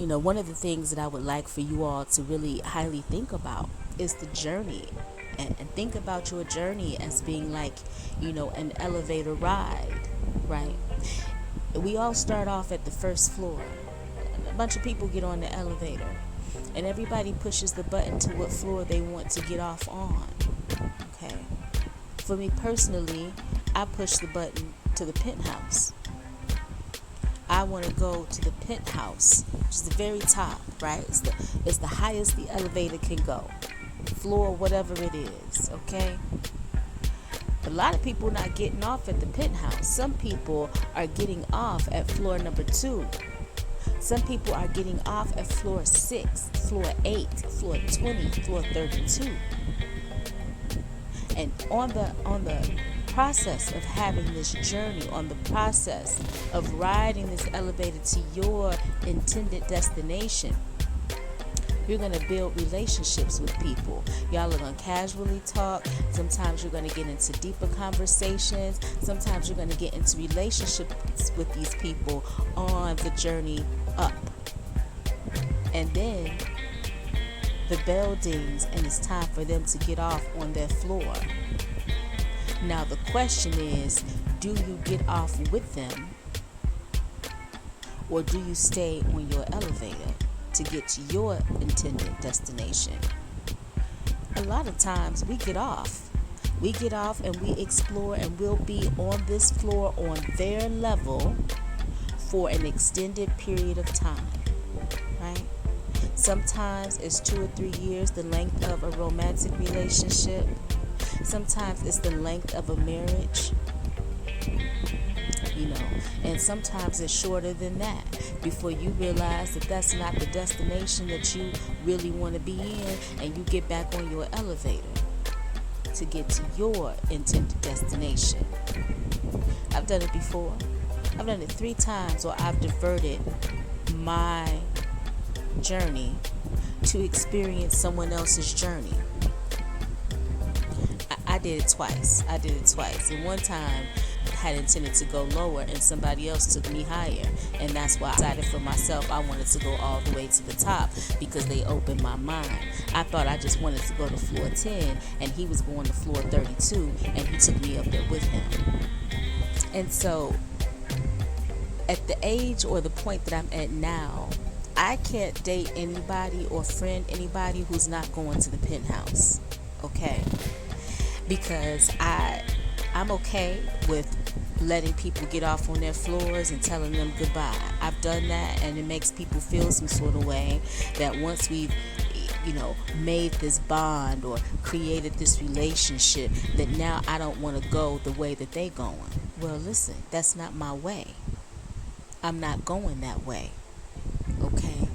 one of the things that I would like for you all to really highly think about is the journey. And think about your journey as being like, an elevator ride, right? We all start off at the first floor. A bunch of people get on the elevator, and everybody pushes the button to what floor they want to get off on. Okay. For me personally, I push the button to the penthouse. I want to go to the penthouse, which is the very top, right? It's the highest the elevator can go. Floor, whatever it is, okay? A lot of people not getting off at the penthouse. Some people are getting off at floor number 2. Some people are getting off at floor 6, floor 8, floor 20, floor 32. And on the process of having this journey, on the process of riding this elevator to your intended destination, you're going to build relationships with people. Y'all are going to casually talk. Sometimes you're going to get into deeper conversations. Sometimes you're going to get into relationships with these people on the journey up. And then the bell dings and it's time for them to get off on their floor. Now the question is, do you get off with them, or do you stay on your elevator to get to your intended destination? A lot of times we get off. We get off and we explore, and we'll be on this floor on their level for an extended period of time, right? Sometimes it's 2 or 3 years, the length of a romantic relationship. Sometimes it's the length of a marriage, and sometimes it's shorter than that before you realize that that's not the destination that you really want to be in, and you get back on your elevator to get to your intended destination. I've done it before. I've done it 3 times, or I've diverted my journey to experience someone else's journey. I did it twice. And one time I had intended to go lower, and somebody else took me higher. And that's why I decided for myself I wanted to go all the way to the top, because they opened my mind. I thought I just wanted to go to floor 10, and he was going to floor 32, and he took me up there with him. And so at the age or the point that I'm at now, I can't date anybody or friend anybody who's not going to the penthouse, okay? Because I'm okay with letting people get off on their floors and telling them goodbye. I've done that, and it makes people feel some sort of way that once we've made this bond or created this relationship, that now I don't want to go the way that they going. Well, listen, that's not my way. I'm not going that way, okay?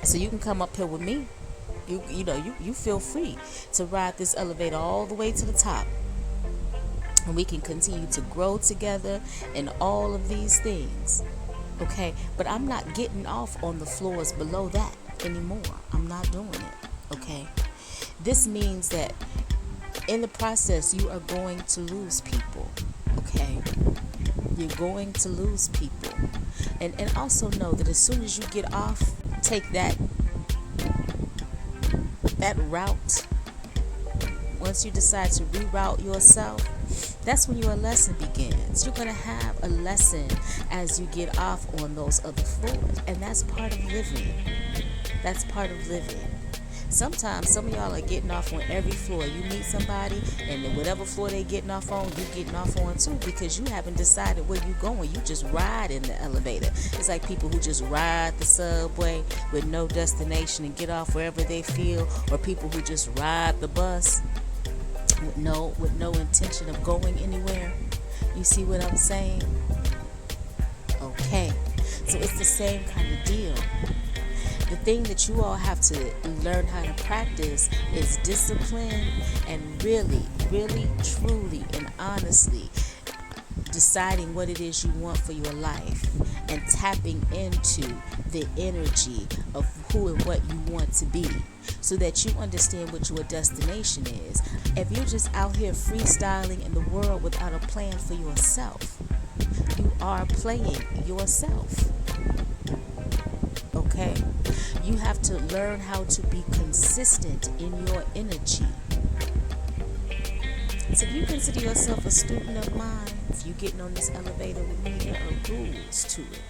So you can come up here with me. You feel free to ride this elevator all the way to the top, and we can continue to grow together and all of these things, okay? But I'm not getting off on the floors below that anymore. I'm not doing it, okay? This means that in the process you are going to lose people, okay? You're going to lose people. And also know that as soon as you get off, take that route. Once you decide to reroute yourself, that's when your lesson begins. You're going to have a lesson as you get off on those other floors. And that's part of living. That's part of living. Sometimes some of y'all are getting off on every floor. You meet somebody, and then whatever floor they getting off on, you getting off on too, because you haven't decided where you going. You just ride in the elevator. It's like people who just ride the subway with no destination and get off wherever they feel, or people who just ride the bus with no intention of going anywhere. You see what I'm saying? Okay. So it's the same kind of deal. The thing that you all have to learn how to practice is discipline, and really, really, truly, and honestly deciding what it is you want for your life, and tapping into the energy of who and what you want to be, so that you understand what your destination is. If you're just out here freestyling in the world without a plan for yourself, you are playing yourself. Okay? You have to learn how to be consistent in your energy. So if you consider yourself a student of mine, if you're getting on this elevator with me, there are rules to it.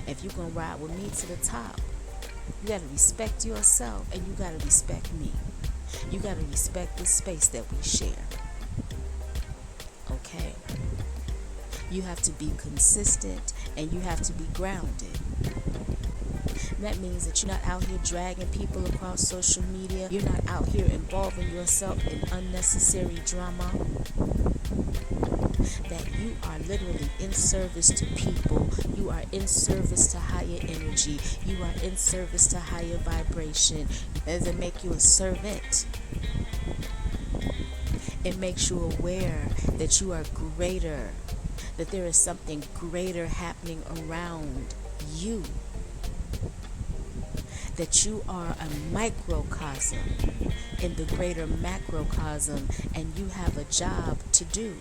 If you're going to ride with me to the top, you got to respect yourself and you got to respect me. You got to respect the space that we share. Okay? You have to be consistent and you have to be grounded. That means that you're not out here dragging people across social media. You're not out here involving yourself in unnecessary drama. That you are literally in service to people. You are in service to higher energy. You are in service to higher vibration. It doesn't make you a servant. It makes you aware that you are greater, that there is something greater happening around you, that you are a microcosm in the greater macrocosm and you have a job to do.